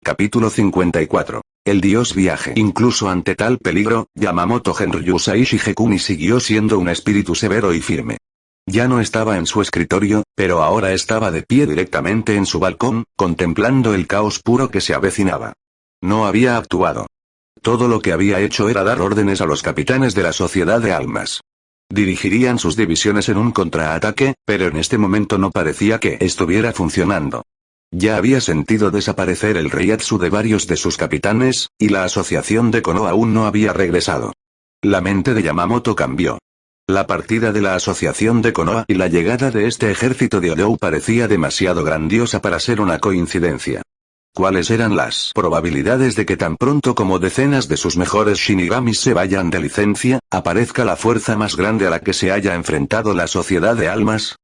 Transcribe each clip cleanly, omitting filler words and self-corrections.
Capítulo 54. El dios viaje. Incluso ante tal peligro, Yamamoto Genryusai Shigekuni siguió siendo un espíritu severo y firme. Ya no estaba en su escritorio, pero ahora estaba de pie directamente en su balcón, contemplando el caos puro que se avecinaba. No había actuado. Todo lo que había hecho era dar órdenes a los capitanes de la Sociedad de Almas. Dirigirían sus divisiones en un contraataque, pero en este momento no parecía que estuviera funcionando. Ya había sentido desaparecer el Reiatsu de varios de sus capitanes, y la asociación de Konoha aún no había regresado. La mente de Yamamoto cambió. La partida de la asociación de Konoha y la llegada de este ejército de Oyou parecía demasiado grandiosa para ser una coincidencia. ¿Cuáles eran las probabilidades de que tan pronto como decenas de sus mejores Shinigamis se vayan de licencia, aparezca la fuerza más grande a la que se haya enfrentado la Sociedad de Almas?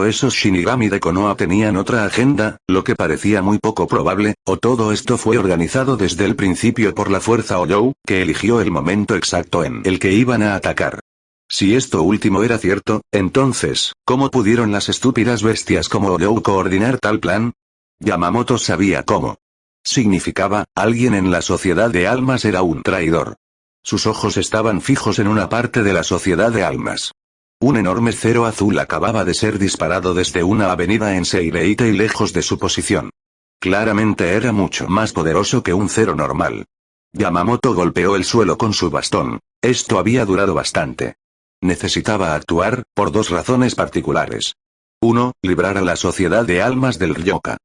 Esos Shinigami de Konoha tenían otra agenda, lo que parecía muy poco probable, o todo esto fue organizado desde el principio por la fuerza Oyou, que eligió el momento exacto en el que iban a atacar. Si esto último era cierto, entonces, ¿cómo pudieron las estúpidas bestias como Oyou coordinar tal plan? Yamamoto sabía cómo. Significaba, alguien en la Sociedad de Almas era un traidor. Sus ojos estaban fijos en una parte de la Sociedad de Almas. Un enorme cero azul acababa de ser disparado desde una avenida en Seireite y lejos de su posición. Claramente era mucho más poderoso que un cero normal. Yamamoto golpeó el suelo con su bastón. Esto había durado bastante. Necesitaba actuar, por dos razones particulares. 1. Librar a la Sociedad de Almas del Ryoka.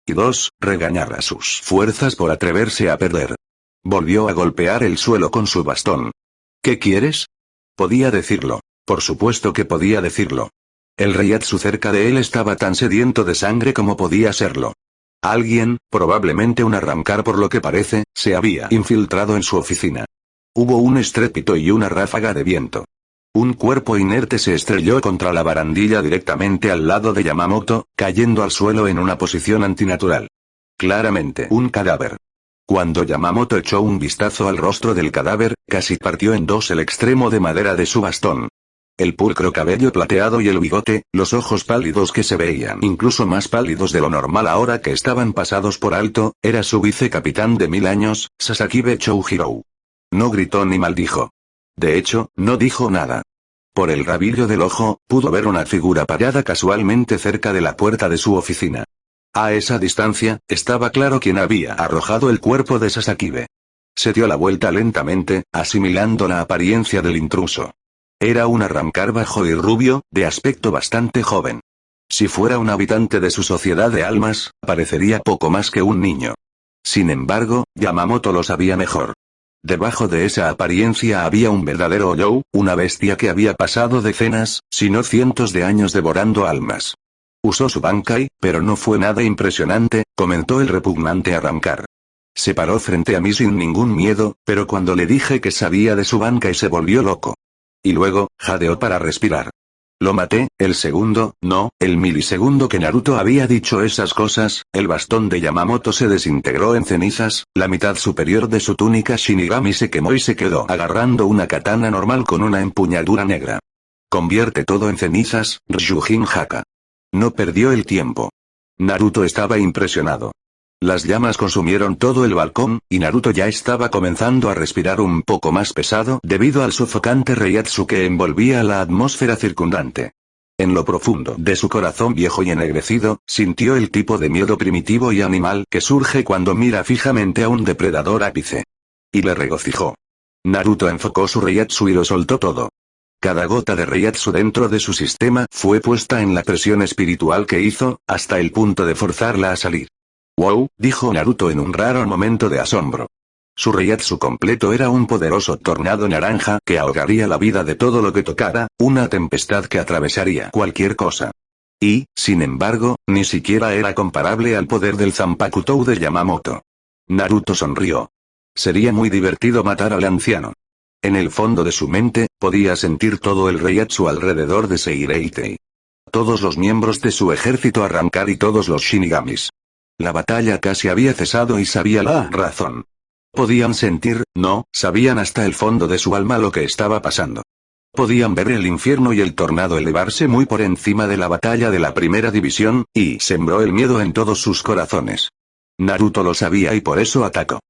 Y 2. Regañar a sus fuerzas por atreverse a perder. Volvió a golpear el suelo con su bastón. ¿Qué quieres? Podía decirlo. Por supuesto que podía decirlo. El Reiatsu cerca de él estaba tan sediento de sangre como podía serlo. Alguien, probablemente un arrancar por lo que parece, se había infiltrado en su oficina. Hubo un estrépito y una ráfaga de viento. Un cuerpo inerte se estrelló contra la barandilla directamente al lado de Yamamoto, cayendo al suelo en una posición antinatural. Claramente un cadáver. Cuando Yamamoto echó un vistazo al rostro del cadáver, casi partió en dos el extremo de madera de su bastón. El pulcro cabello plateado y el bigote, los ojos pálidos que se veían incluso más pálidos de lo normal ahora que estaban pasados por alto, era su vicecapitán de 1000 años, Sasakibe Chouhiro. No gritó ni maldijo. De hecho, no dijo nada. Por el rabillo del ojo, pudo ver una figura parada casualmente cerca de la puerta de su oficina. A esa distancia, estaba claro quién había arrojado el cuerpo de Sasakibe. Se dio la vuelta lentamente, asimilando la apariencia del intruso. Era un arrancar bajo y rubio, de aspecto bastante joven. Si fuera un habitante de su Sociedad de Almas, parecería poco más que un niño. Sin embargo, Yamamoto lo sabía mejor. Debajo de esa apariencia había un verdadero Oyou, una bestia que había pasado decenas, si no cientos de años devorando almas. Usó su Bankai, pero no fue nada impresionante, comentó el repugnante arrancar. Se paró frente a mí sin ningún miedo, pero cuando le dije que sabía de su Bankai se volvió loco. Y luego, jadeó para respirar. Lo maté, el segundo, no, el milisegundo que Naruto había dicho esas cosas, el bastón de Yamamoto se desintegró en cenizas, la mitad superior de su túnica Shinigami se quemó y se quedó agarrando una katana normal con una empuñadura negra. Convierte todo en cenizas, Ryujin Haka. No perdió el tiempo. Naruto estaba impresionado. Las llamas consumieron todo el balcón, y Naruto ya estaba comenzando a respirar un poco más pesado debido al sofocante Reiatsu que envolvía la atmósfera circundante. En lo profundo de su corazón viejo y ennegrecido, sintió el tipo de miedo primitivo y animal que surge cuando mira fijamente a un depredador ápice. Y le regocijó. Naruto enfocó su Reiatsu y lo soltó todo. Cada gota de Reiatsu dentro de su sistema fue puesta en la presión espiritual que hizo, hasta el punto de forzarla a salir. «Wow», dijo Naruto en un raro momento de asombro. Su Reiatsu completo era un poderoso tornado naranja que ahogaría la vida de todo lo que tocara, una tempestad que atravesaría cualquier cosa. Y, sin embargo, ni siquiera era comparable al poder del Zanpakutou de Yamamoto. Naruto sonrió. Sería muy divertido matar al anciano. En el fondo de su mente, podía sentir todo el Reiatsu alrededor de Seireitei. Todos los miembros de su ejército arrancar y todos los Shinigamis. La batalla casi había cesado y sabía la razón. Podían sentir, no, sabían hasta el fondo de su alma lo que estaba pasando. Podían ver el infierno y el tornado elevarse muy por encima de la batalla de la primera división, y sembró el miedo en todos sus corazones. Naruto lo sabía y por eso atacó.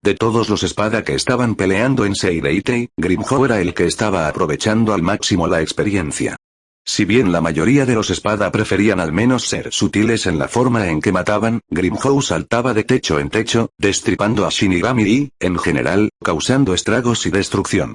De todos los espada que estaban peleando en Seireitei, Grimmjow era el que estaba aprovechando al máximo la experiencia. Si bien la mayoría de los espada preferían al menos ser sutiles en la forma en que mataban, Grimmjow saltaba de techo en techo, destripando a Shinigami y, en general, causando estragos y destrucción.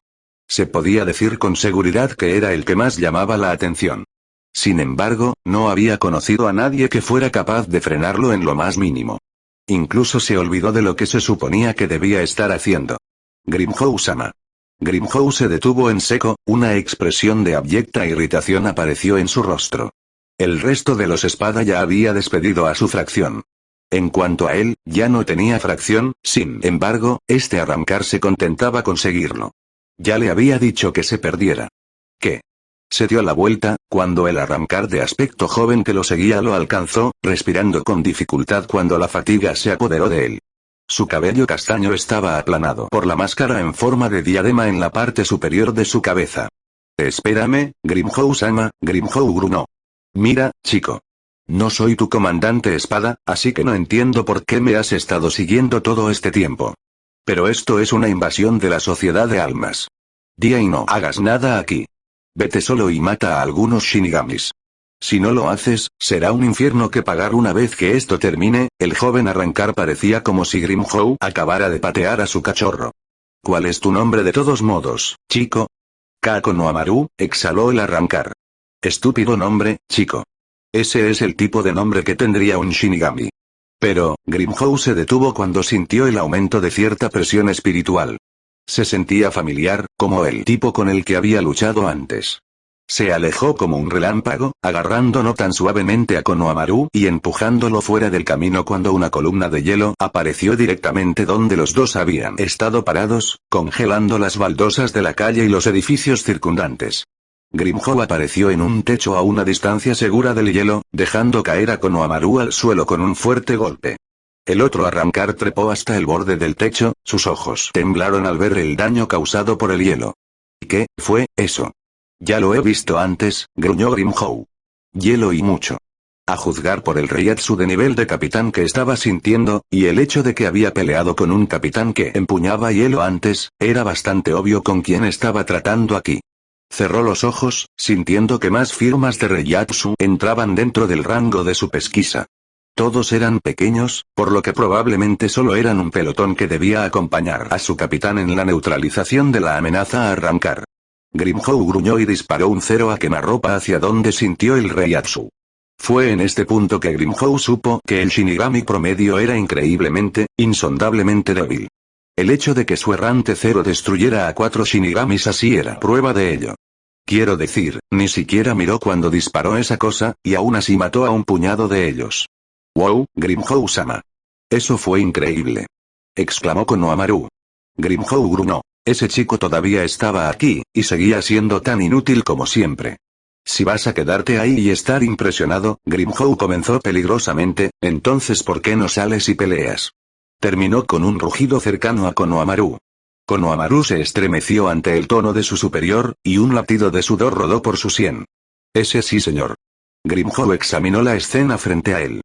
Se podía decir con seguridad que era el que más llamaba la atención. Sin embargo, no había conocido a nadie que fuera capaz de frenarlo en lo más mínimo. Incluso se olvidó de lo que se suponía que debía estar haciendo. Grimmjow-sama. Grimmjow se detuvo en seco, una expresión de abyecta irritación apareció en su rostro. El resto de los espada ya había despedido a su fracción. En cuanto a él, ya no tenía fracción, sin embargo, este arrancar se contentaba con seguirlo. Ya le había dicho que se perdiera. ¿Qué? Se dio la vuelta, cuando el arrancar de aspecto joven que lo seguía lo alcanzó, respirando con dificultad cuando la fatiga se apoderó de él. Su cabello castaño estaba aplanado por la máscara en forma de diadema en la parte superior de su cabeza. Espérame, Grimmjow-sama, Grimmjow gruñó. Mira, chico. No soy tu comandante espada, así que no entiendo por qué me has estado siguiendo todo este tiempo. Pero esto es una invasión de la sociedad de almas. Di y no hagas nada aquí. Vete solo y mata a algunos Shinigamis. Si no lo haces, será un infierno que pagar una vez que esto termine. El joven arrancar parecía como si Grimmjow acabara de patear a su cachorro. ¿Cuál es tu nombre de todos modos, chico? Kakonohamaru, exhaló el arrancar. Estúpido nombre, chico. Ese es el tipo de nombre que tendría un Shinigami. Pero, Grimmjow se detuvo cuando sintió el aumento de cierta presión espiritual. Se sentía familiar, como el tipo con el que había luchado antes. Se alejó como un relámpago, agarrando no tan suavemente a Konohamaru y empujándolo fuera del camino cuando una columna de hielo apareció directamente donde los dos habían estado parados, congelando las baldosas de la calle y los edificios circundantes. Grimmjow apareció en un techo a una distancia segura del hielo, dejando caer a Konohamaru al suelo con un fuerte golpe. El otro arrancar trepó hasta el borde del techo, sus ojos temblaron al ver el daño causado por el hielo. ¿Qué fue eso? Ya lo he visto antes, gruñó Grimmjow. Hielo y mucho. A juzgar por el reiatsu de nivel de capitán que estaba sintiendo, y el hecho de que había peleado con un capitán que empuñaba hielo antes, era bastante obvio con quién estaba tratando aquí. Cerró los ojos, sintiendo que más firmas de reiatsu entraban dentro del rango de su pesquisa. Todos eran pequeños, por lo que probablemente solo eran un pelotón que debía acompañar a su capitán en la neutralización de la amenaza a arrancar. Grimmjow gruñó y disparó un cero a quemarropa hacia donde sintió el reiatsu. Fue en este punto que Grimmjow supo que el Shinigami promedio era increíblemente, insondablemente débil. El hecho de que su errante cero destruyera a 4 Shinigamis así era prueba de ello. Quiero decir, ni siquiera miró cuando disparó esa cosa, y aún así mató a un puñado de ellos. ¡Wow, Grimmjow-sama! Eso fue increíble. Exclamó Konohamaru. Grimmjow gruñó. Ese chico todavía estaba aquí, y seguía siendo tan inútil como siempre. Si vas a quedarte ahí y estar impresionado, Grimmjow comenzó peligrosamente, entonces ¿por qué no sales y peleas? Terminó con un rugido cercano a Konohamaru. Konohamaru se estremeció ante el tono de su superior, y un latido de sudor rodó por su sien. Ese sí señor. Grimmjow examinó la escena frente a él.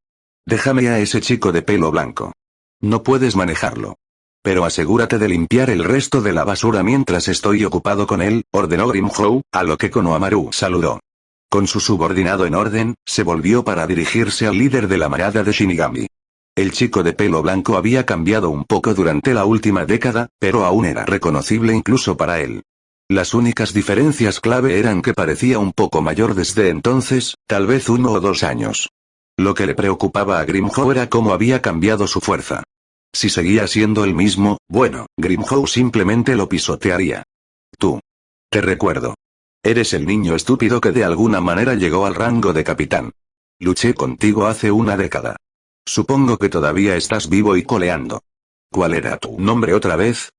Déjame a ese chico de pelo blanco. No puedes manejarlo. Pero asegúrate de limpiar el resto de la basura mientras estoy ocupado con él, ordenó Grimmjow, a lo que Konohamaru saludó. Con su subordinado en orden, se volvió para dirigirse al líder de la manada de Shinigami. El chico de pelo blanco había cambiado un poco durante la última década, pero aún era reconocible incluso para él. Las únicas diferencias clave eran que parecía un poco mayor desde entonces, tal vez 1 o 2 años. Lo que le preocupaba a Grimmjow era cómo había cambiado su fuerza. Si seguía siendo el mismo, bueno, Grimmjow simplemente lo pisotearía. Tú. Te recuerdo. Eres el niño estúpido que de alguna manera llegó al rango de capitán. Luché contigo hace 1 década. Supongo que todavía estás vivo y coleando. ¿Cuál era tu nombre otra vez?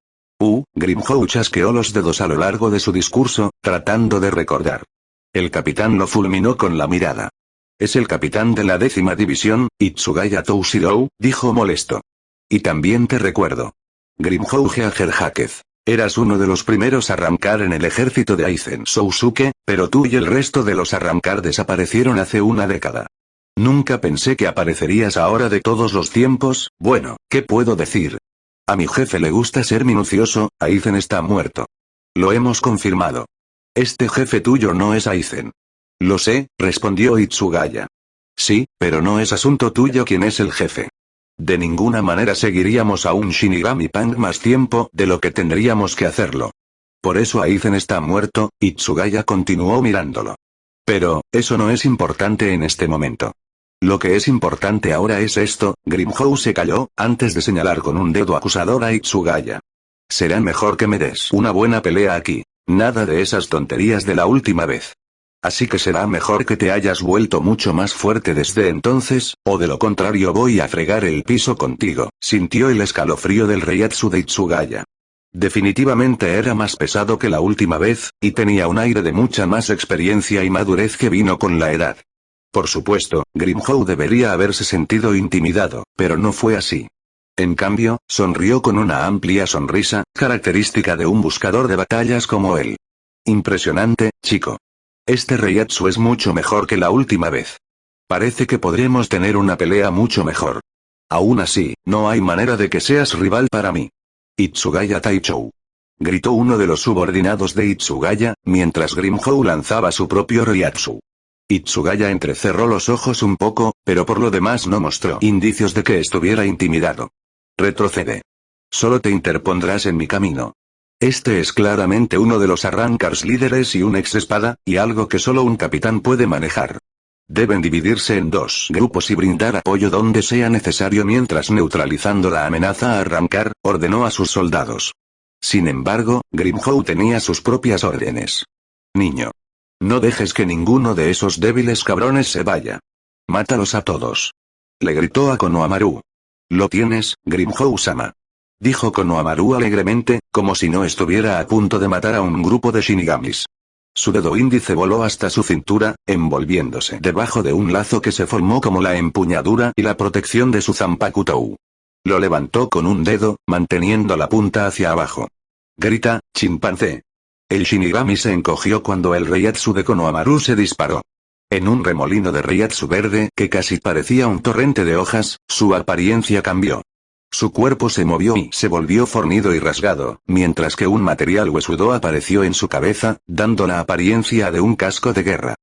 Grimmjow chasqueó los dedos a lo largo de su discurso, tratando de recordar. El capitán lo fulminó con la mirada. Es el capitán de la 10ª división, Itsugaya Toushirou, dijo molesto. Y también te recuerdo. Grimmjow Geagerhakez. Eras uno de los primeros a arrancar en el ejército de Aizen Sousuke, pero tú y el resto de los arrancar desaparecieron hace 1 década. Nunca pensé que aparecerías ahora de todos los tiempos. Bueno, ¿qué puedo decir? A mi jefe le gusta ser minucioso. Aizen está muerto. Lo hemos confirmado. Este jefe tuyo no es Aizen. Lo sé, respondió Hitsugaya. Sí, pero no es asunto tuyo quién es el jefe. De ninguna manera seguiríamos a un Shinigami Punk más tiempo de lo que tendríamos que hacerlo. Por eso Aizen está muerto. Hitsugaya continuó mirándolo. Pero, eso no es importante en este momento. Lo que es importante ahora es esto. Grimhow se calló, antes de señalar con un dedo acusador a Hitsugaya. Será mejor que me des una buena pelea aquí. Nada de esas tonterías de la última vez. Así que será mejor que te hayas vuelto mucho más fuerte desde entonces, o de lo contrario voy a fregar el piso contigo. Sintió el escalofrío del reiatsu de Hitsugaya. Definitivamente era más pesado que la última vez, y tenía un aire de mucha más experiencia y madurez que vino con la edad. Por supuesto, Grimhow debería haberse sentido intimidado, pero no fue así. En cambio, sonrió con una amplia sonrisa, característica de un buscador de batallas como él. Impresionante, chico. Este reiatsu es mucho mejor que la última vez. Parece que podremos tener una pelea mucho mejor. Aún así, no hay manera de que seas rival para mí. Hitsugaya Taichou. Gritó uno de los subordinados de Hitsugaya, mientras Grimhow lanzaba su propio reiatsu. Hitsugaya entrecerró los ojos un poco, pero por lo demás no mostró indicios de que estuviera intimidado. Retrocede. Solo te interpondrás en mi camino. Este es claramente uno de los arrancars líderes y un ex-espada, y algo que solo un capitán puede manejar. Deben dividirse en dos grupos y brindar apoyo donde sea necesario mientras neutralizando la amenaza a arrancar, ordenó a sus soldados. Sin embargo, Grimhow tenía sus propias órdenes. Niño. No dejes que ninguno de esos débiles cabrones se vaya. Mátalos a todos. Le gritó a Konohamaru. Lo tienes, Grimhow-sama. Dijo Konohamaru alegremente, como si no estuviera a punto de matar a un grupo de shinigamis. Su dedo índice voló hasta su cintura, envolviéndose debajo de un lazo que se formó como la empuñadura y la protección de su Zanpakutou. Lo levantó con un dedo, manteniendo la punta hacia abajo. Grita, chimpancé. El shinigami se encogió cuando el reiatsu de Konohamaru se disparó. En un remolino de reiatsu verde que casi parecía un torrente de hojas, su apariencia cambió. Su cuerpo se movió y se volvió fornido y rasgado, mientras que un material huesudo apareció en su cabeza, dando la apariencia de un casco de guerra.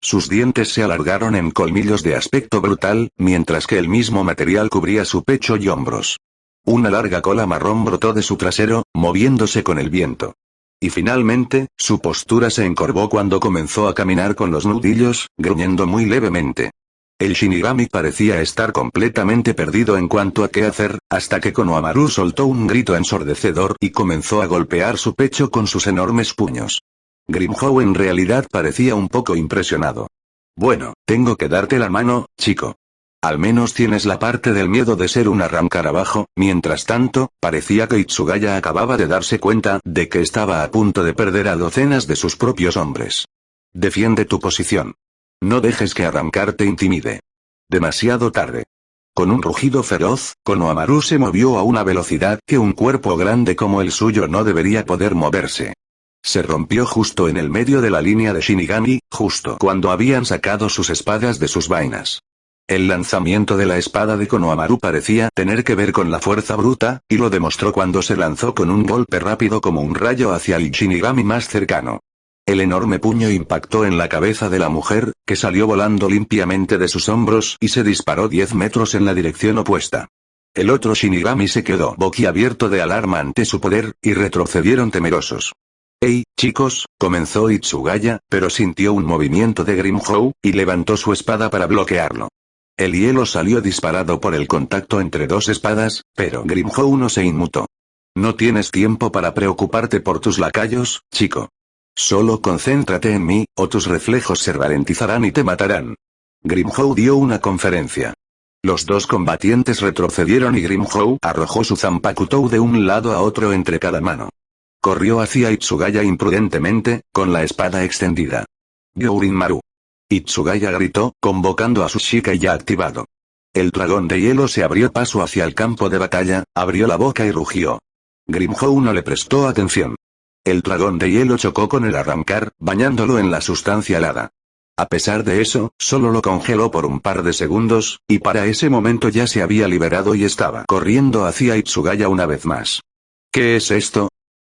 Sus dientes se alargaron en colmillos de aspecto brutal, mientras que el mismo material cubría su pecho y hombros. Una larga cola marrón brotó de su trasero, moviéndose con el viento. Y finalmente, su postura se encorvó cuando comenzó a caminar con los nudillos, gruñendo muy levemente. El shinigami parecía estar completamente perdido en cuanto a qué hacer, hasta que Konohamaru soltó un grito ensordecedor y comenzó a golpear su pecho con sus enormes puños. Grimhow en realidad parecía un poco impresionado. Bueno, tengo que darte la mano, chico. Al menos tienes la parte del miedo de ser un arrancarabajo. Mientras tanto, parecía que Hitsugaya acababa de darse cuenta de que estaba a punto de perder a docenas de sus propios hombres. Defiende tu posición. No dejes que arrancar te intimide. Demasiado tarde. Con un rugido feroz, Konohamaru se movió a una velocidad que un cuerpo grande como el suyo no debería poder moverse. Se rompió justo en el medio de la línea de Shinigami, justo cuando habían sacado sus espadas de sus vainas. El lanzamiento de la espada de Konohamaru parecía tener que ver con la fuerza bruta, y lo demostró cuando se lanzó con un golpe rápido como un rayo hacia el Shinigami más cercano. El enorme puño impactó en la cabeza de la mujer, que salió volando limpiamente de sus hombros y se disparó 10 metros en la dirección opuesta. El otro Shinigami se quedó boquiabierto de alarma ante su poder, y retrocedieron temerosos. «Hey, chicos», comenzó Hitsugaya, pero sintió un movimiento de Grimhow, y levantó su espada para bloquearlo. El hielo salió disparado por el contacto entre dos espadas, pero Grimhow no se inmutó. «No tienes tiempo para preocuparte por tus lacayos, chico. Solo concéntrate en mí, o tus reflejos se ralentizarán y te matarán». Grimhow dio una conferencia. Los dos combatientes retrocedieron y Grimhow arrojó su Zanpakutou de un lado a otro entre cada mano. Corrió hacia Hitsugaya imprudentemente, con la espada extendida. «Gyourin-maru». Hitsugaya gritó, convocando a su Shikai ya activado. El dragón de hielo se abrió paso hacia el campo de batalla, abrió la boca y rugió. Grimhow no le prestó atención. El dragón de hielo chocó con el arrancar, bañándolo en la sustancia helada. A pesar de eso, solo lo congeló por un par de segundos, y para ese momento ya se había liberado y estaba corriendo hacia Hitsugaya una vez más. ¿Qué es esto?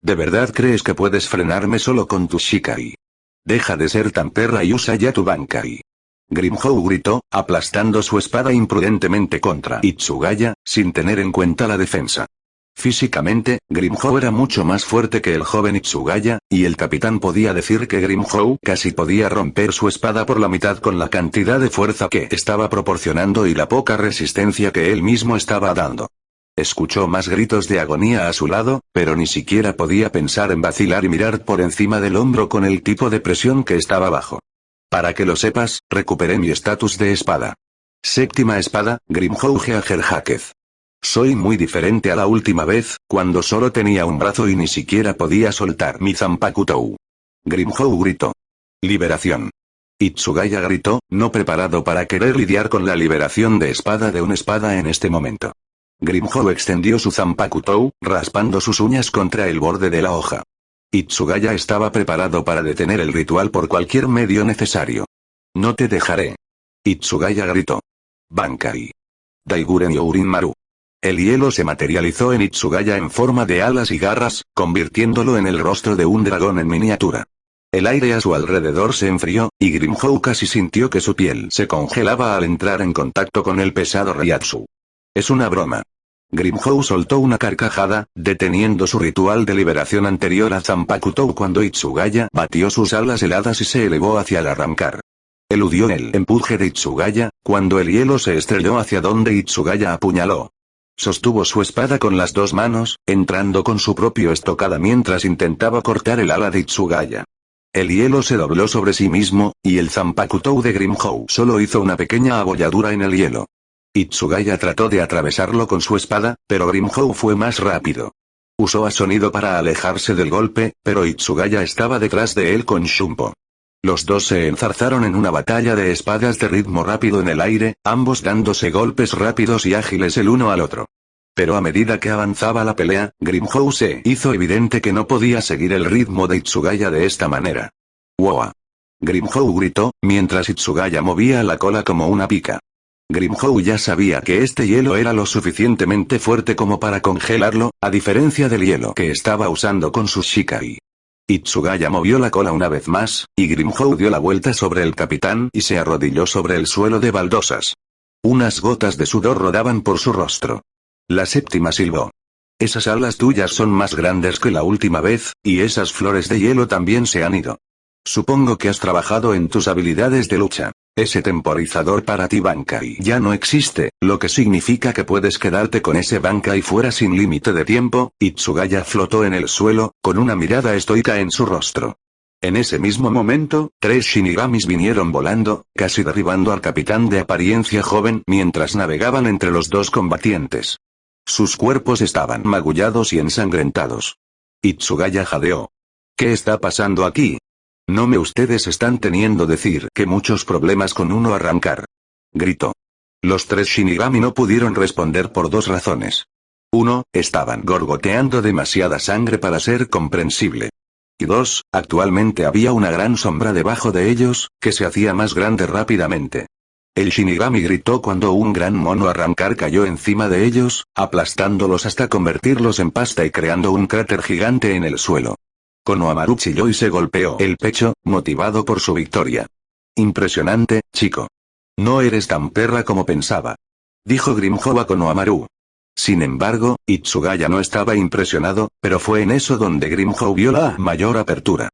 ¿De verdad crees que puedes frenarme solo con tu Shikai? Deja de ser tan perra y usa ya tu Bankai. Grimhou gritó, aplastando su espada imprudentemente contra Hitsugaya, sin tener en cuenta la defensa. Físicamente, Grimhou era mucho más fuerte que el joven Hitsugaya, y el capitán podía decir que Grimhou casi podía romper su espada por la mitad con la cantidad de fuerza que estaba proporcionando y la poca resistencia que él mismo estaba dando. Escuchó más gritos de agonía a su lado, pero ni siquiera podía pensar en vacilar y mirar por encima del hombro con el tipo de presión que estaba bajo. Para que lo sepas, recuperé mi estatus de espada. Séptima espada, Grimhou Geagerhakez. Soy muy diferente a la última vez, cuando solo tenía un brazo y ni siquiera podía soltar mi Zanpakutou. Grimhou gritó. Liberación. Hitsugaya gritó, no preparado para querer lidiar con la liberación de espada de una espada en este momento. Grimhou extendió su Zanpakutou, raspando sus uñas contra el borde de la hoja. Hitsugaya estaba preparado para detener el ritual por cualquier medio necesario. No te dejaré. Hitsugaya gritó. Bankai. Daiguren Yourin Maru. El hielo se materializó en Hitsugaya en forma de alas y garras, convirtiéndolo en el rostro de un dragón en miniatura. El aire a su alrededor se enfrió, y Grimhou casi sintió que su piel se congelaba al entrar en contacto con el pesado Ryatsu. Es una broma. Grimhou soltó una carcajada, deteniendo su ritual de liberación anterior a Zanpakutou cuando Hitsugaya batió sus alas heladas y se elevó hacia el arrancar. Eludió el empuje de Hitsugaya, cuando el hielo se estrelló hacia donde Hitsugaya apuñaló. Sostuvo su espada con las dos manos, entrando con su propio estocada mientras intentaba cortar el ala de Hitsugaya. El hielo se dobló sobre sí mismo, y el Zanpakutou de Grimhou solo hizo una pequeña abolladura en el hielo. Hitsugaya trató de atravesarlo con su espada, pero Grimhou fue más rápido. Usó a sonido para alejarse del golpe, pero Hitsugaya estaba detrás de él con Shunpo. Los dos se enzarzaron en una batalla de espadas de ritmo rápido en el aire, ambos dándose golpes rápidos y ágiles el uno al otro. Pero a medida que avanzaba la pelea, Grimhou se hizo evidente que no podía seguir el ritmo de Hitsugaya de esta manera. ¡Woa! Grimhou gritó, mientras Hitsugaya movía la cola como una pica. Grimhou ya sabía que este hielo era lo suficientemente fuerte como para congelarlo, a diferencia del hielo que estaba usando con sus Shikai. Hitsugaya movió la cola una vez más, y Grimhou dio la vuelta sobre el capitán y se arrodilló sobre el suelo de baldosas. Unas gotas de sudor rodaban por su rostro. La séptima silbó. Esas alas tuyas son más grandes que la última vez, y esas flores de hielo también se han ido. Supongo que has trabajado en tus habilidades de lucha. Ese temporizador para ti Bankai ya no existe, lo que significa que puedes quedarte con ese Bankai fuera sin límite de tiempo. Hitsugaya flotó en el suelo, con una mirada estoica en su rostro. En ese mismo momento, 3 Shinigamis vinieron volando, casi derribando al capitán de apariencia joven mientras navegaban entre los dos combatientes. Sus cuerpos estaban magullados y ensangrentados. Hitsugaya jadeó. ¿Qué está pasando aquí? No me ustedes están teniendo decir que muchos problemas con uno arrancar. Gritó. Los 3 Shinigami no pudieron responder por 2 razones. 1, estaban gorgoteando demasiada sangre para ser comprensible. Y 2, actualmente había una gran sombra debajo de ellos, que se hacía más grande rápidamente. El Shinigami gritó cuando un gran mono arrancar cayó encima de ellos, aplastándolos hasta convertirlos en pasta y creando un cráter gigante en el suelo. Konohamaru chilló y se golpeó el pecho, motivado por su victoria. Impresionante, chico. No eres tan perra como pensaba. Dijo Grimhou a Konohamaru. Sin embargo, Hitsugaya no estaba impresionado, pero fue en eso donde Grimhou vio la mayor apertura.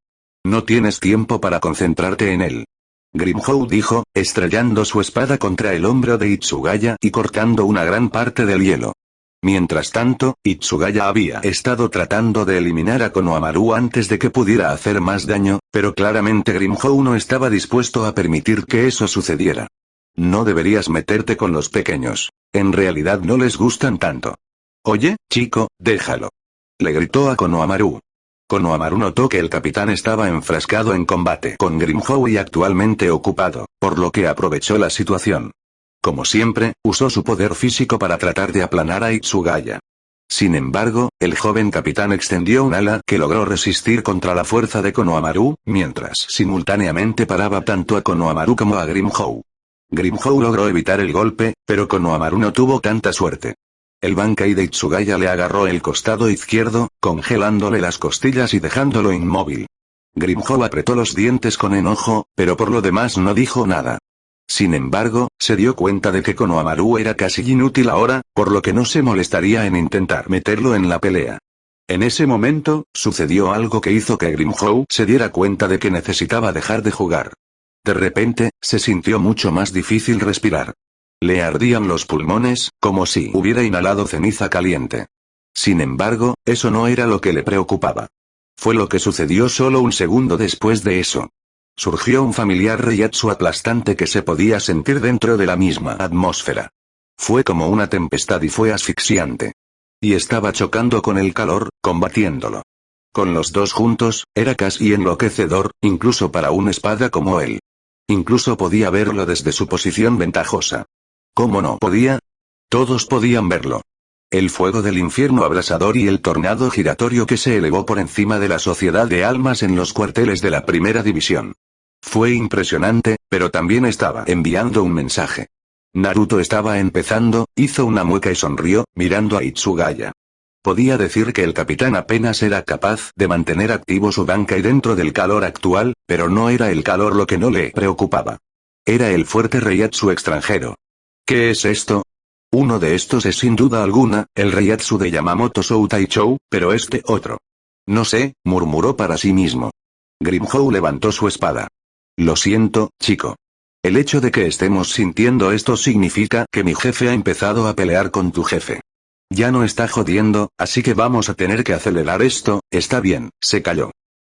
No tienes tiempo para concentrarte en él. Grimhou dijo, estrellando su espada contra el hombro de Hitsugaya y cortando una gran parte del hielo. Mientras tanto, Hitsugaya había estado tratando de eliminar a Konohamaru antes de que pudiera hacer más daño, pero claramente Grimhou no estaba dispuesto a permitir que eso sucediera. No deberías meterte con los pequeños. En realidad no les gustan tanto. Oye, chico, déjalo. Le gritó a Konohamaru. Konohamaru notó que el capitán estaba enfrascado en combate con Grimhou y actualmente ocupado, por lo que aprovechó la situación. Como siempre, usó su poder físico para tratar de aplanar a Hitsugaya. Sin embargo, el joven capitán extendió un ala que logró resistir contra la fuerza de Konohamaru, mientras simultáneamente paraba tanto a Konohamaru como a Grimhou. Grimhou logró evitar el golpe, pero Konohamaru no tuvo tanta suerte. El Bankai de Itsugaya le agarró el costado izquierdo, congelándole las costillas y dejándolo inmóvil. Grimhou apretó los dientes con enojo, pero por lo demás no dijo nada. Sin embargo, se dio cuenta de que Konohamaru era casi inútil ahora, por lo que no se molestaría en intentar meterlo en la pelea. En ese momento, sucedió algo que hizo que Grimhou se diera cuenta de que necesitaba dejar de jugar. De repente, se sintió mucho más difícil respirar. Le ardían los pulmones, como si hubiera inhalado ceniza caliente. Sin embargo, eso no era lo que le preocupaba. Fue lo que sucedió solo un segundo después de eso. Surgió un familiar reiatsu aplastante que se podía sentir dentro de la misma atmósfera. Fue como una tempestad y fue asfixiante. Y estaba chocando con el calor, combatiéndolo. Con los dos juntos, era casi enloquecedor, incluso para una espada como él. Incluso podía verlo desde su posición ventajosa. ¿Cómo no podía? Todos podían verlo. El fuego del infierno abrasador y el tornado giratorio que se elevó por encima de la sociedad de almas en los cuarteles de la primera división. Fue impresionante, pero también estaba enviando un mensaje. Naruto estaba empezando, hizo una mueca y sonrió, mirando a Itsugaya. Podía decir que el capitán apenas era capaz de mantener activo su Bankai dentro del calor actual, pero no era el calor lo que no le preocupaba. Era el fuerte reiatsu extranjero. ¿Qué es esto? Uno de estos es sin duda alguna, el reiatsu de Yamamoto Soutaichou, pero este otro. No sé, murmuró para sí mismo. Grimhou levantó su espada. Lo siento, chico. El hecho de que estemos sintiendo esto significa que mi jefe ha empezado a pelear con tu jefe. Ya no está jodiendo, así que vamos a tener que acelerar esto. Está bien, se calló.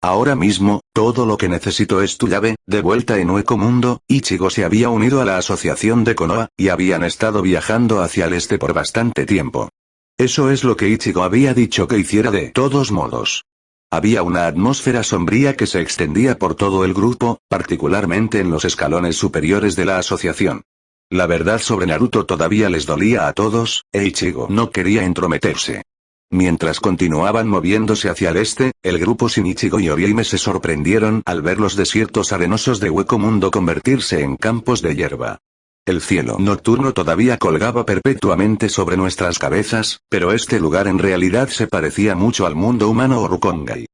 Ahora mismo, todo lo que necesito es tu llave, de vuelta en Hueco Mundo. Ichigo se había unido a la asociación de Konoha, y habían estado viajando hacia el este por bastante tiempo. Eso es lo que Ichigo había dicho que hiciera de todos modos. Había una atmósfera sombría que se extendía por todo el grupo, particularmente en los escalones superiores de la asociación. La verdad sobre Naruto todavía les dolía a todos, e Ichigo no quería entrometerse. Mientras continuaban moviéndose hacia el este, el grupo sin Ichigo y Orihime se sorprendieron al ver los desiertos arenosos de Hueco Mundo convertirse en campos de hierba. El cielo nocturno todavía colgaba perpetuamente sobre nuestras cabezas, pero este lugar en realidad se parecía mucho al mundo humano o Rukongai.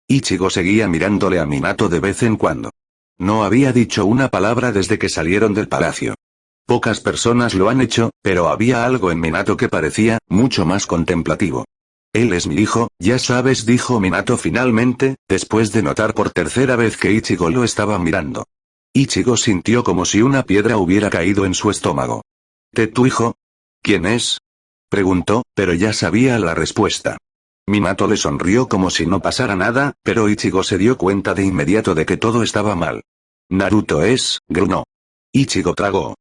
Ichigo seguía mirándole a Minato de vez en cuando. No había dicho una palabra desde que salieron del palacio. Pocas personas lo han hecho, pero había algo en Minato que parecía mucho más contemplativo. Él es mi hijo, ya sabes, dijo Minato finalmente, después de notar por tercera vez que Ichigo lo estaba mirando. Ichigo sintió como si una piedra hubiera caído en su estómago. ¿Tu hijo? ¿Quién es? Preguntó, pero ya sabía la respuesta. Minato le sonrió como si no pasara nada, pero Ichigo se dio cuenta de inmediato de que todo estaba mal. Naruto es, gruñó. Ichigo tragó.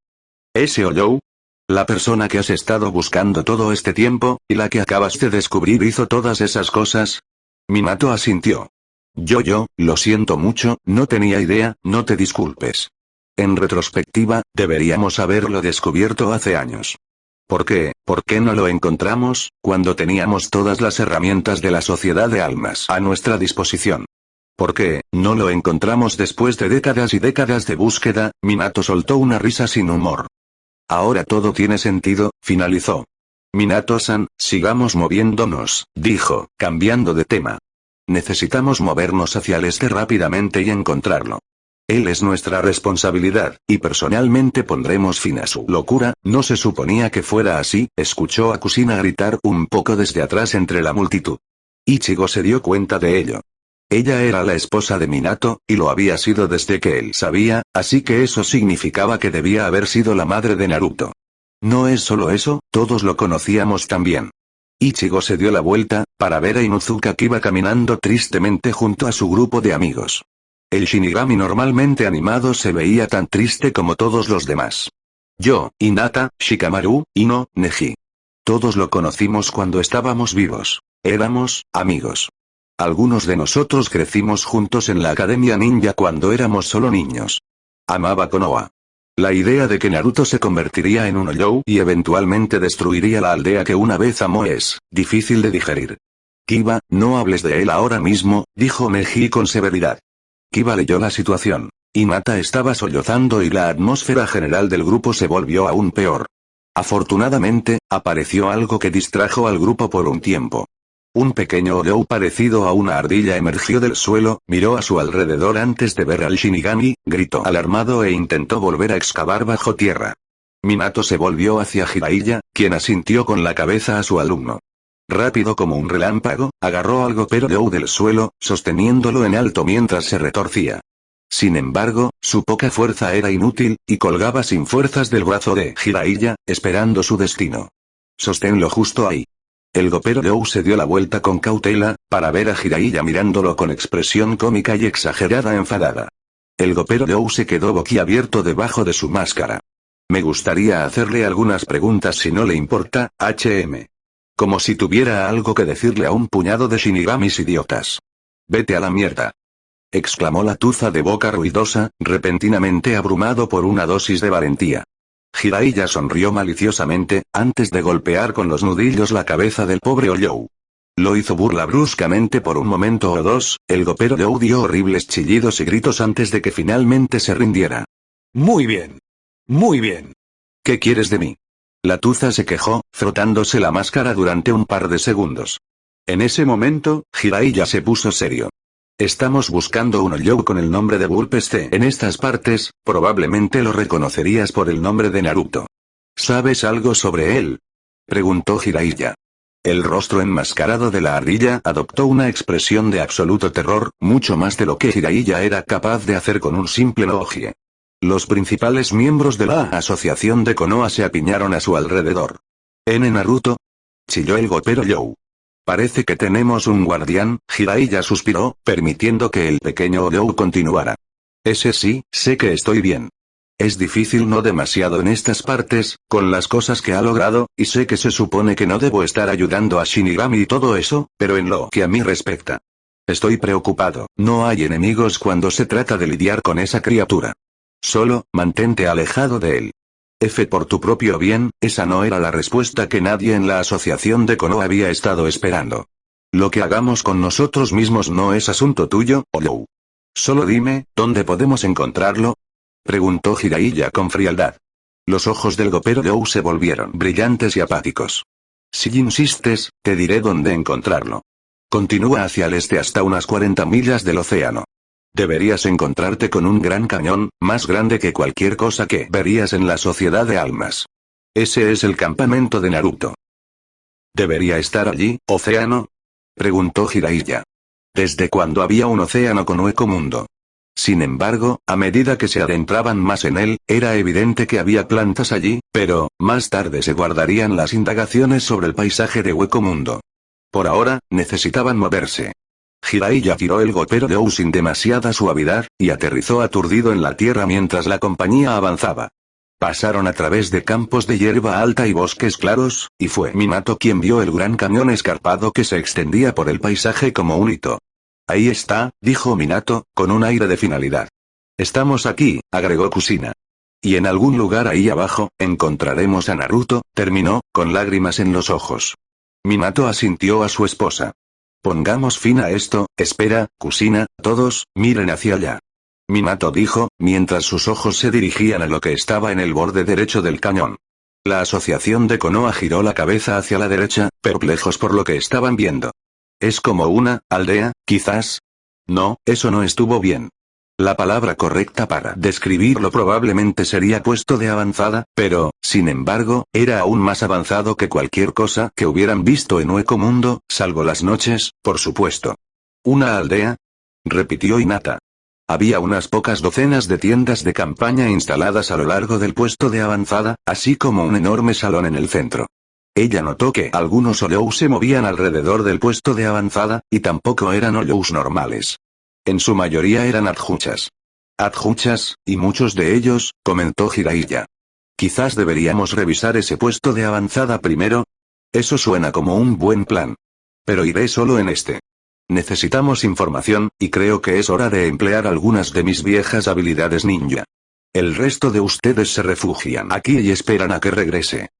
¿Ese Oyou? La persona que has estado buscando todo este tiempo, y la que acabas de descubrir hizo todas esas cosas. Minato asintió. Yo, lo siento mucho, no tenía idea, no te disculpes. En retrospectiva, deberíamos haberlo descubierto hace años. ¿Por qué no lo encontramos, cuando teníamos todas las herramientas de la sociedad de almas a nuestra disposición? ¿Por qué no lo encontramos después de décadas y décadas de búsqueda? Minato soltó una risa sin humor. Ahora todo tiene sentido, finalizó. Minato-san, sigamos moviéndonos, dijo, cambiando de tema. Necesitamos movernos hacia el este rápidamente y encontrarlo. Él es nuestra responsabilidad, y personalmente pondremos fin a su locura. No se suponía que fuera así, escuchó a Kusina gritar un poco desde atrás entre la multitud. Ichigo se dio cuenta de ello. Ella era la esposa de Minato, y lo había sido desde que él sabía, así que eso significaba que debía haber sido la madre de Naruto. No es solo eso, todos lo conocíamos también. Ichigo se dio la vuelta, para ver a Inuzuka que iba caminando tristemente junto a su grupo de amigos. El Shinigami normalmente animado se veía tan triste como todos los demás. Yo, Hinata, Shikamaru, Ino, Neji. Todos lo conocimos cuando estábamos vivos. Éramos amigos. Algunos de nosotros crecimos juntos en la Academia Ninja cuando éramos solo niños. Amaba Konoha. La idea de que Naruto se convertiría en un Oyou y eventualmente destruiría la aldea que una vez amó es difícil de digerir. Kiba, no hables de él ahora mismo, dijo Neji con severidad. Kiba leyó la situación. Hinata estaba sollozando y la atmósfera general del grupo se volvió aún peor. Afortunadamente, apareció algo que distrajo al grupo por un tiempo. Un pequeño Oyou parecido a una ardilla emergió del suelo, miró a su alrededor antes de ver al Shinigami, gritó alarmado e intentó volver a excavar bajo tierra. Minato se volvió hacia Jiraiya, quien asintió con la cabeza a su alumno. Rápido como un relámpago, agarró al Gopero Oyou del suelo, sosteniéndolo en alto mientras se retorcía. Sin embargo, su poca fuerza era inútil, y colgaba sin fuerzas del brazo de Jiraiya, esperando su destino. Sosténlo justo ahí. El Gopero Oyou se dio la vuelta con cautela, para ver a Jiraiya mirándolo con expresión cómica y exagerada enfadada. El Gopero Oyou se quedó boquiabierto debajo de su máscara. Me gustaría hacerle algunas preguntas si no le importa, HM. Como si tuviera algo que decirle a un puñado de shinigamis idiotas. Vete a la mierda. Exclamó la tuza de boca ruidosa, repentinamente abrumado por una dosis de valentía. Jiraiya sonrió maliciosamente, antes de golpear con los nudillos la cabeza del pobre Oyou. Lo hizo burla bruscamente por un momento o dos, el Gopero Oyou dio horribles chillidos y gritos antes de que finalmente se rindiera. Muy bien. Muy bien. ¿Qué quieres de mí? La tuza se quejó, frotándose la máscara durante un par de segundos. En ese momento, Jiraiya se puso serio. Estamos buscando un Oyou con el nombre de Bulpeste en estas partes, probablemente lo reconocerías por el nombre de Naruto. ¿Sabes algo sobre él? Preguntó Jiraiya. El rostro enmascarado de la ardilla adoptó una expresión de absoluto terror, mucho más de lo que Jiraiya era capaz de hacer con un simple Nohige. Los principales miembros de la asociación de Konoha se apiñaron a su alrededor. ¿N Naruto? Chilló el Gopero Oyou. Parece que tenemos un guardián, Jiraiya suspiró, permitiendo que el pequeño Oyou continuara. Ese sí, sé que estoy bien. Es difícil no demasiado en estas partes, con las cosas que ha logrado, y sé que se supone que no debo estar ayudando a Shinigami y todo eso, pero en lo que a mí respecta. Estoy preocupado, no hay enemigos cuando se trata de lidiar con esa criatura. Solo, mantente alejado de él. F por tu propio bien, esa no era la respuesta que nadie en la asociación de Konoha había estado esperando. Lo que hagamos con nosotros mismos no es asunto tuyo, Oyou. Solo dime, ¿dónde podemos encontrarlo? Preguntó Jiraiya con frialdad. Los ojos del Gopero Oyou se volvieron brillantes y apáticos. Si insistes, te diré dónde encontrarlo. Continúa hacia el este hasta unas 40 millas del océano. Deberías encontrarte con un gran cañón, más grande que cualquier cosa que verías en la Sociedad de Almas. Ese es el campamento de Naruto. ¿Debería estar allí, océano? Preguntó Jiraiya. ¿Desde cuándo había un océano con Hueco Mundo? Sin embargo, a medida que se adentraban más en él, era evidente que había plantas allí, pero, más tarde se guardarían las indagaciones sobre el paisaje de Hueco Mundo. Por ahora, necesitaban moverse. Jiraiya tiró el Gopero Oyou sin demasiada suavidad, y aterrizó aturdido en la tierra mientras la compañía avanzaba. Pasaron a través de campos de hierba alta y bosques claros, y fue Minato quien vio el gran cañón escarpado que se extendía por el paisaje como un hito. Ahí está, dijo Minato, con un aire de finalidad. Estamos aquí, agregó Kushina. Y en algún lugar ahí abajo, encontraremos a Naruto, terminó, con lágrimas en los ojos. Minato asintió a su esposa. Pongamos fin a esto, espera, Kushina, todos, miren hacia allá. Minato dijo, mientras sus ojos se dirigían a lo que estaba en el borde derecho del cañón. La asociación de Konoha giró la cabeza hacia la derecha, perplejos por lo que estaban viendo. ¿Es como una aldea, quizás? No, eso no estuvo bien. La palabra correcta para describirlo probablemente sería puesto de avanzada, pero, sin embargo, era aún más avanzado que cualquier cosa que hubieran visto en Hueco Mundo, salvo las noches, por supuesto. ¿Una aldea? Repitió Hinata. Había unas pocas docenas de tiendas de campaña instaladas a lo largo del puesto de avanzada, así como un enorme salón en el centro. Ella notó que algunos Oyous se movían alrededor del puesto de avanzada, y tampoco eran Oyous normales. En su mayoría eran adjuchas. Adjuchas, y muchos de ellos, comentó Jiraiya. Quizás deberíamos revisar ese puesto de avanzada primero. Eso suena como un buen plan. Pero iré solo en este. Necesitamos información, y creo que es hora de emplear algunas de mis viejas habilidades ninja. El resto de ustedes se refugian aquí y esperan a que regrese.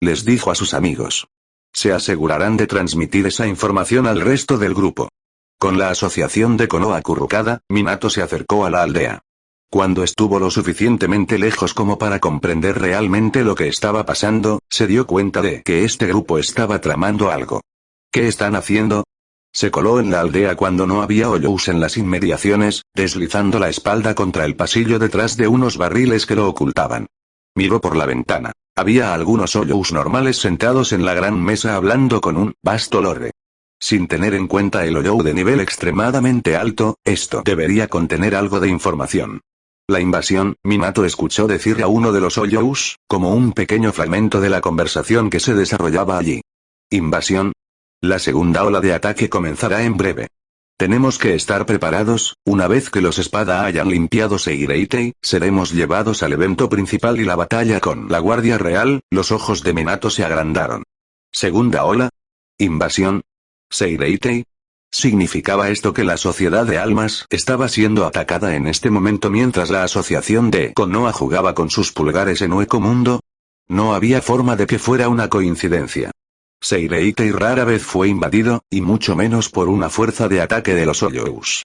Les dijo a sus amigos. Se asegurarán de transmitir esa información al resto del grupo. Con la asociación de Konoha acurrucada, Minato se acercó a la aldea. Cuando estuvo lo suficientemente lejos como para comprender realmente lo que estaba pasando, se dio cuenta de que este grupo estaba tramando algo. ¿Qué están haciendo? Se coló en la aldea cuando no había Olyous en las inmediaciones, deslizando la espalda contra el pasillo detrás de unos barriles que lo ocultaban. Miró por la ventana. Había algunos Olyous normales sentados en la gran mesa hablando con un vasto lorde. Sin tener en cuenta el Olyou de nivel extremadamente alto, esto debería contener algo de información. La invasión, Minato escuchó decir a uno de los Olyous, como un pequeño fragmento de la conversación que se desarrollaba allí. ¿Invasión? La segunda ola de ataque comenzará en breve. Tenemos que estar preparados, una vez que los espada hayan limpiado Seireitei, seremos llevados al evento principal y la batalla con la Guardia Real. Los ojos de Minato se agrandaron. ¿Segunda ola? ¿Invasión? ¿Seireitei? ¿Significaba esto que la Sociedad de Almas estaba siendo atacada en este momento mientras la asociación de Konoha jugaba con sus pulgares en Hueco Mundo? No había forma de que fuera una coincidencia. Seireitei rara vez fue invadido, y mucho menos por una fuerza de ataque de los Olyous.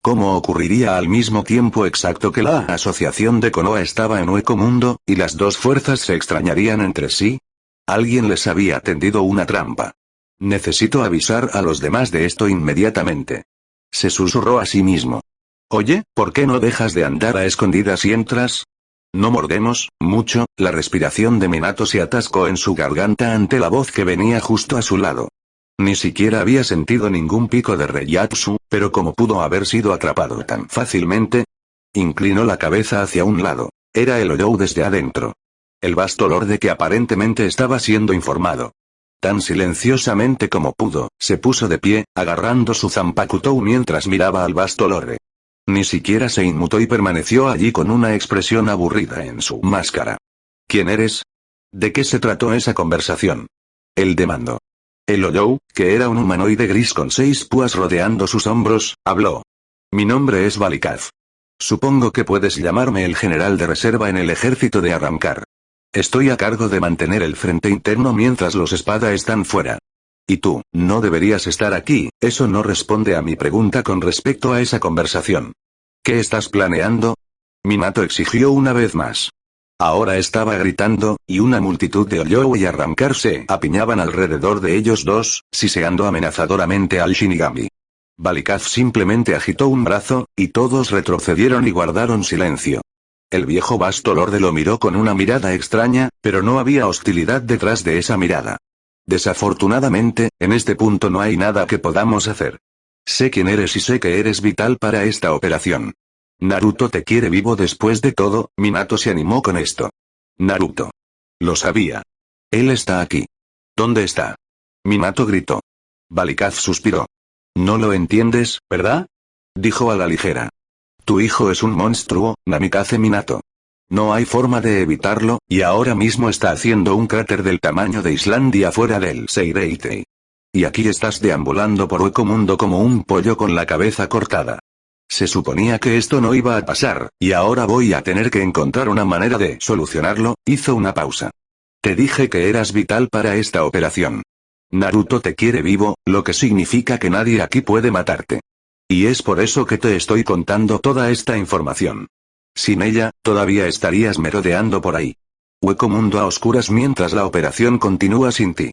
¿Cómo ocurriría al mismo tiempo exacto que la asociación de Konoha estaba en Hueco Mundo, y las dos fuerzas se extrañarían entre sí? Alguien les había tendido una trampa. Necesito avisar a los demás de esto inmediatamente. Se susurró a sí mismo. Oye, ¿por qué no dejas de andar a escondidas y entras? No mordemos mucho. La respiración de Minato se atascó en su garganta ante la voz que venía justo a su lado. Ni siquiera había sentido ningún pico de Reiatsu, pero ¿cómo pudo haber sido atrapado tan fácilmente? Inclinó la cabeza hacia un lado. Era el Olyou desde adentro. El vasto lorde que aparentemente estaba siendo informado. Tan silenciosamente como pudo, se puso de pie, agarrando su Zanpakutou mientras miraba al vasto lorde. Ni siquiera se inmutó y permaneció allí con una expresión aburrida en su máscara. ¿Quién eres? ¿De qué se trató esa conversación? Él demandó. El Olyou, que era un humanoide gris con 6 púas rodeando sus hombros, habló. Mi nombre es Balikaz. Supongo que puedes llamarme el general de reserva en el ejército de Arrancar. Estoy a cargo de mantener el frente interno mientras los espada están fuera. Y tú, no deberías estar aquí. Eso no responde a mi pregunta con respecto a esa conversación. ¿Qué estás planeando? Minato exigió una vez más. Ahora estaba gritando, y una multitud de Olyou y Arrancar se apiñaban alrededor de ellos dos, siseando amenazadoramente al Shinigami. Balikaz simplemente agitó un brazo, y todos retrocedieron y guardaron silencio. El viejo vasto lorde lo miró con una mirada extraña, pero no había hostilidad detrás de esa mirada. Desafortunadamente, en este punto no hay nada que podamos hacer. Sé quién eres y sé que eres vital para esta operación. Naruto te quiere vivo después de todo. Minato se animó con esto. Naruto. Lo sabía. Él está aquí. ¿Dónde está? Minato gritó. Balikaz suspiró. No lo entiendes, ¿verdad? Dijo a la ligera. Tu hijo es un monstruo, Namikaze Minato. No hay forma de evitarlo, y ahora mismo está haciendo un cráter del tamaño de Islandia fuera del Seireitei. Y aquí estás deambulando por Hueco Mundo como un pollo con la cabeza cortada. Se suponía que esto no iba a pasar, y ahora voy a tener que encontrar una manera de solucionarlo. Hizo una pausa. Te dije que eras vital para esta operación. Naruto te quiere vivo, lo que significa que nadie aquí puede matarte. Y es por eso que te estoy contando toda esta información. Sin ella, todavía estarías merodeando por ahí. Hueco Mundo a oscuras mientras la operación continúa sin ti.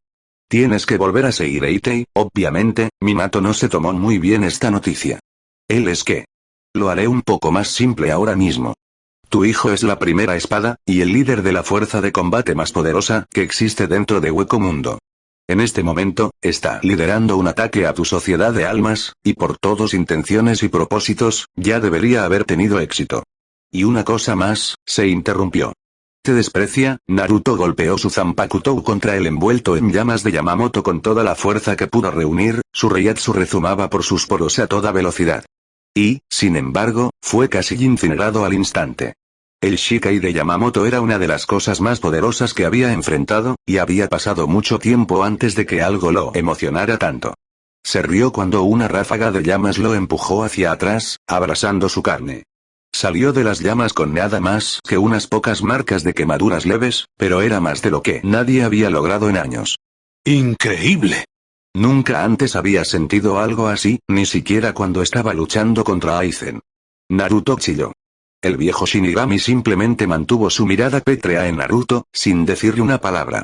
Tienes que volver a Seireitei. Obviamente, Minato no se tomó muy bien esta noticia. Él es que. Lo haré un poco más simple ahora mismo. Tu hijo es la primera espada, y el líder de la fuerza de combate más poderosa que existe dentro de Hueco Mundo. En este momento, está liderando un ataque a tu sociedad de almas, y por todos intenciones y propósitos, ya debería haber tenido éxito. Y una cosa más, se interrumpió. ¿Te desprecia? Naruto golpeó su Zanpakutou contra el envuelto en llamas de Yamamoto con toda la fuerza que pudo reunir, su Reiatsu rezumaba por sus poros a toda velocidad. Y, sin embargo, fue casi incinerado al instante. El Shikai de Yamamoto era una de las cosas más poderosas que había enfrentado, y había pasado mucho tiempo antes de que algo lo emocionara tanto. Se rió cuando una ráfaga de llamas lo empujó hacia atrás, abrasando su carne. Salió de las llamas con nada más que unas pocas marcas de quemaduras leves, pero era más de lo que nadie había logrado en años. ¡Increíble! Nunca antes había sentido algo así, ni siquiera cuando estaba luchando contra Aizen. Naruto chilló. El viejo Shinigami simplemente mantuvo su mirada pétrea en Naruto, sin decirle una palabra.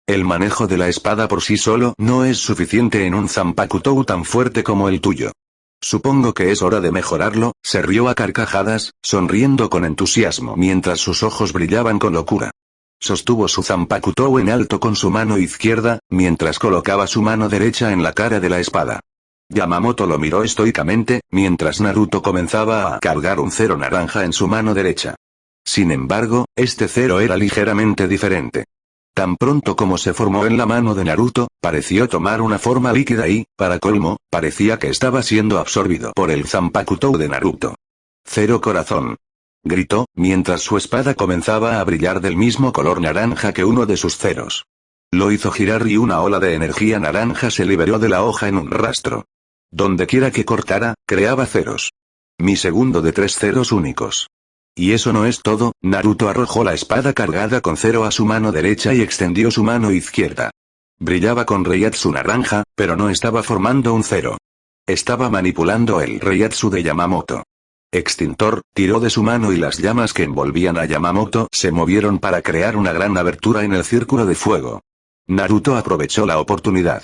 El manejo de la espada por sí solo no es suficiente en un Zanpakutou tan fuerte como el tuyo. Supongo que es hora de mejorarlo, se rió a carcajadas, sonriendo con entusiasmo mientras sus ojos brillaban con locura. Sostuvo su Zanpakutou en alto con su mano izquierda, mientras colocaba su mano derecha en la cara de la espada. Yamamoto lo miró estoicamente, mientras Naruto comenzaba a cargar un cero naranja en su mano derecha. Sin embargo, este cero era ligeramente diferente. Tan pronto como se formó en la mano de Naruto, pareció tomar una forma líquida y, para colmo, parecía que estaba siendo absorbido por el Zanpakutou de Naruto. Cero corazón. Gritó, mientras su espada comenzaba a brillar del mismo color naranja que uno de sus ceros. Lo hizo girar y una ola de energía naranja se liberó de la hoja en un rastro. Dondequiera que cortara, creaba ceros. Mi segundo de 3 ceros únicos. Y eso no es todo, Naruto arrojó la espada cargada con cero a su mano derecha y extendió su mano izquierda. Brillaba con Reiatsu naranja, pero no estaba formando un cero. Estaba manipulando el Reiatsu de Yamamoto. Extintor, tiró de su mano y las llamas que envolvían a Yamamoto se movieron para crear una gran abertura en el círculo de fuego. Naruto aprovechó la oportunidad.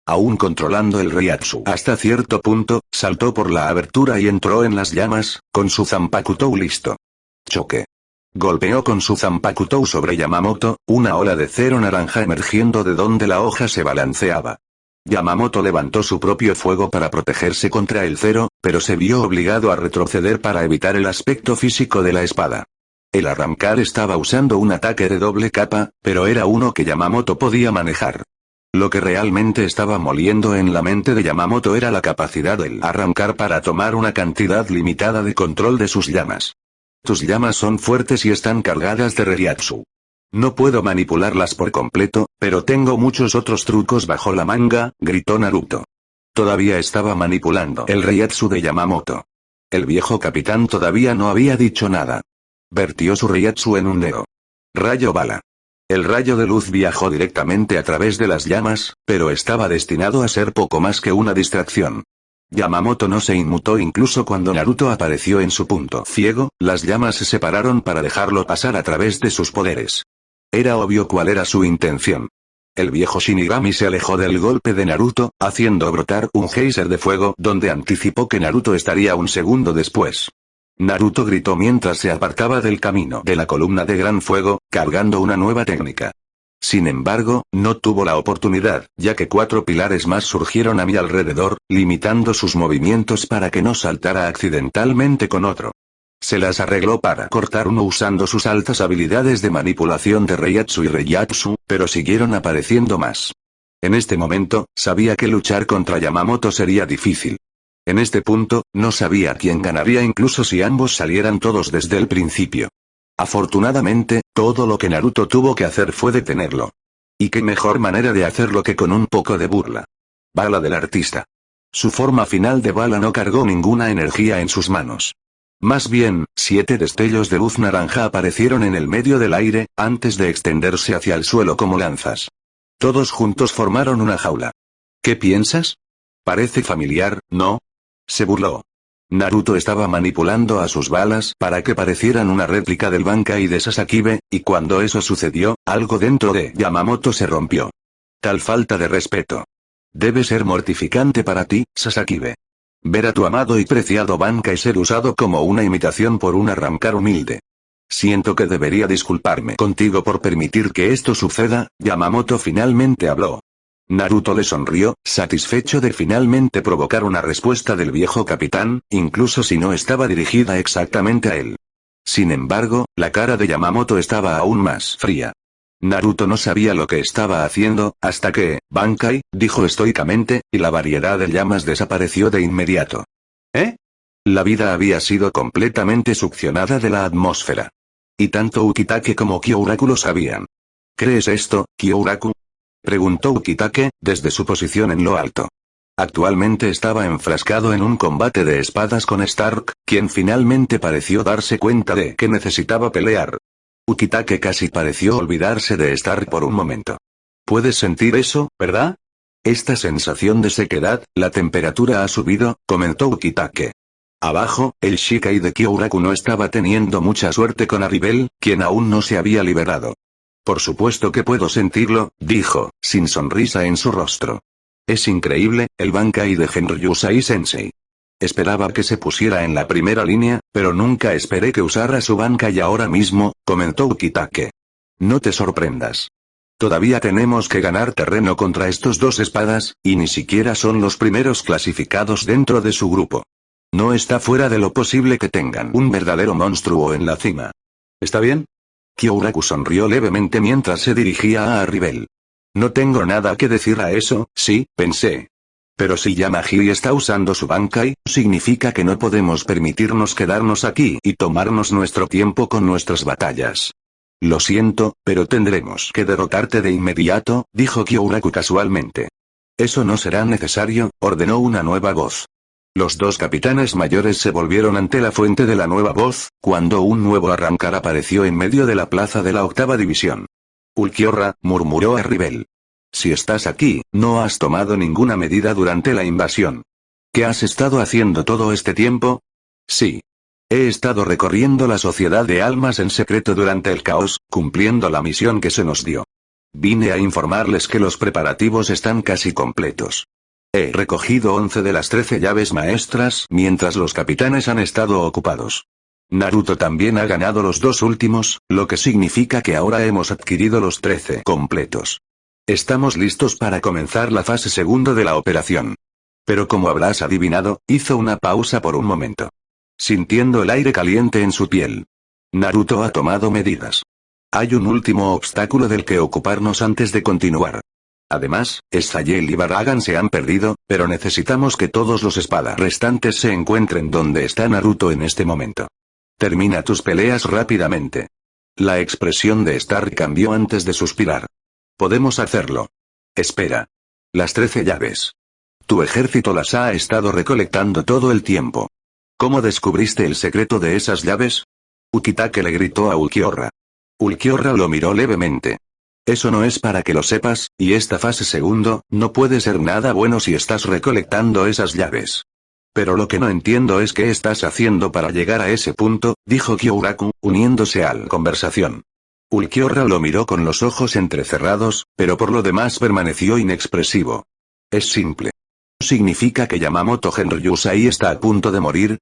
Aún controlando el Reiatsu hasta cierto punto, saltó por la abertura y entró en las llamas, con su Zanpakutou listo. Choque. Golpeó con su Zanpakutou sobre Yamamoto, una ola de cero naranja emergiendo de donde la hoja se balanceaba. Yamamoto levantó su propio fuego para protegerse contra el cero, pero se vio obligado a retroceder para evitar el aspecto físico de la espada. El arrancar estaba usando un ataque de doble capa, pero era uno que Yamamoto podía manejar. Lo que realmente estaba moliendo en la mente de Yamamoto era la capacidad del arrancar para tomar una cantidad limitada de control de sus llamas. Tus llamas son fuertes y están cargadas de Reiatsu. No puedo manipularlas por completo, pero tengo muchos otros trucos bajo la manga, gritó Naruto. Todavía estaba manipulando el Reiatsu de Yamamoto. El viejo capitán todavía no había dicho nada. Vertió su Reiatsu en un dedo. Rayo bala. El rayo de luz viajó directamente a través de las llamas, pero estaba destinado a ser poco más que una distracción. Yamamoto no se inmutó incluso cuando Naruto apareció en su punto ciego, las llamas se separaron para dejarlo pasar a través de sus poderes. Era obvio cuál era su intención. El viejo Shinigami se alejó del golpe de Naruto, haciendo brotar un geyser de fuego donde anticipó que Naruto estaría un segundo después. Naruto gritó mientras se apartaba del camino de la columna de gran fuego, cargando una nueva técnica. Sin embargo, no tuvo la oportunidad, ya que 4 pilares más surgieron a mi alrededor, limitando sus movimientos para que no saltara accidentalmente con otro. Se las arregló para cortar uno usando sus altas habilidades de manipulación de Reiatsu y Reiatsu, pero siguieron apareciendo más. En este momento, sabía que luchar contra Yamamoto sería difícil. En este punto, no sabía quién ganaría incluso si ambos salieran todos desde el principio. Afortunadamente, todo lo que Naruto tuvo que hacer fue detenerlo. Y qué mejor manera de hacerlo que con un poco de burla. Bala del artista. Su forma final de bala no cargó ninguna energía en sus manos. Más bien, 7 destellos de luz naranja aparecieron en el medio del aire, antes de extenderse hacia el suelo como lanzas. Todos juntos formaron una jaula. ¿Qué piensas? Parece familiar, ¿no? Se burló. Naruto estaba manipulando a sus balas para que parecieran una réplica del Bankai de Sasakibe, y cuando eso sucedió, algo dentro de Yamamoto se rompió. Tal falta de respeto. Debe ser mortificante para ti, Sasakibe. Ver a tu amado y preciado Bankai ser usado como una imitación por un arrancar humilde. Siento que debería disculparme contigo por permitir que esto suceda, Yamamoto finalmente habló. Naruto le sonrió, satisfecho de finalmente provocar una respuesta del viejo capitán, incluso si no estaba dirigida exactamente a él. Sin embargo, la cara de Yamamoto estaba aún más fría. Naruto no sabía lo que estaba haciendo, hasta que, Bankai, dijo estoicamente, y la variedad de llamas desapareció de inmediato. ¿Eh? La vida había sido completamente succionada de la atmósfera. Y tanto Ukitake como Kyouraku lo sabían. ¿Crees esto, Kyouraku? Preguntó Ukitake, desde su posición en lo alto. Actualmente estaba enfrascado en un combate de espadas con Stark, quien finalmente pareció darse cuenta de que necesitaba pelear. Ukitake casi pareció olvidarse de Stark por un momento. ¿Puedes sentir eso, verdad? Esta sensación de sequedad, la temperatura ha subido, comentó Ukitake. Abajo, el Shikai de Kyouraku no estaba teniendo mucha suerte con Aribel, quien aún no se había liberado. Por supuesto que puedo sentirlo, dijo, sin sonrisa en su rostro. Es increíble, el Bankai de Genryusai-sensei. Esperaba que se pusiera en la primera línea, pero nunca esperé que usara su Bankai ahora mismo, comentó Ukitake. No te sorprendas. Todavía tenemos que ganar terreno contra estos dos espadas, y ni siquiera son los primeros clasificados dentro de su grupo. No está fuera de lo posible que tengan un verdadero monstruo en la cima. ¿Está bien? Kyouraku sonrió levemente mientras se dirigía a Aribel. No tengo nada que decir a eso, sí, pensé. Pero si Yamahiri está usando su Bankai, significa que no podemos permitirnos quedarnos aquí y tomarnos nuestro tiempo con nuestras batallas. Lo siento, pero tendremos que derrotarte de inmediato, dijo Kyouraku casualmente. Eso no será necesario, ordenó una nueva voz. Los dos capitanes mayores se volvieron ante la fuente de la nueva voz, cuando un nuevo arrancar apareció en medio de la plaza de la octava división. Ulquiorra, murmuró Aribel. Si estás aquí, no has tomado ninguna medida durante la invasión. ¿Qué has estado haciendo todo este tiempo? Sí. He estado recorriendo la sociedad de almas en secreto durante el caos, cumpliendo la misión que se nos dio. Vine a informarles que los preparativos están casi completos. He recogido 11 de las 13 llaves maestras mientras los capitanes han estado ocupados. Naruto también ha ganado los dos últimos, lo que significa que ahora hemos adquirido los 13 completos. Estamos listos para comenzar la fase segunda de la operación. Pero como habrás adivinado, hizo una pausa por un momento. Sintiendo el aire caliente en su piel. Naruto ha tomado medidas. Hay un último obstáculo del que ocuparnos antes de continuar. Además, Sahel y Baragan se han perdido, pero necesitamos que todos los espadas restantes se encuentren donde está Naruto en este momento. Termina tus peleas rápidamente. La expresión de Stark cambió antes de suspirar. Podemos hacerlo. Espera. Las 13 llaves. Tu ejército las ha estado recolectando todo el tiempo. ¿Cómo descubriste el secreto de esas llaves? Ukitake le gritó a Ulquiorra. Ulquiorra lo miró levemente. Eso no es para que lo sepas, y esta fase segundo, no puede ser nada bueno si estás recolectando esas llaves. Pero lo que no entiendo es qué estás haciendo para llegar a ese punto, dijo Kyouraku, uniéndose a la conversación. Ulquiorra lo miró con los ojos entrecerrados, pero por lo demás permaneció inexpresivo. Es simple. ¿Significa que Yamamoto Genryusai está a punto de morir?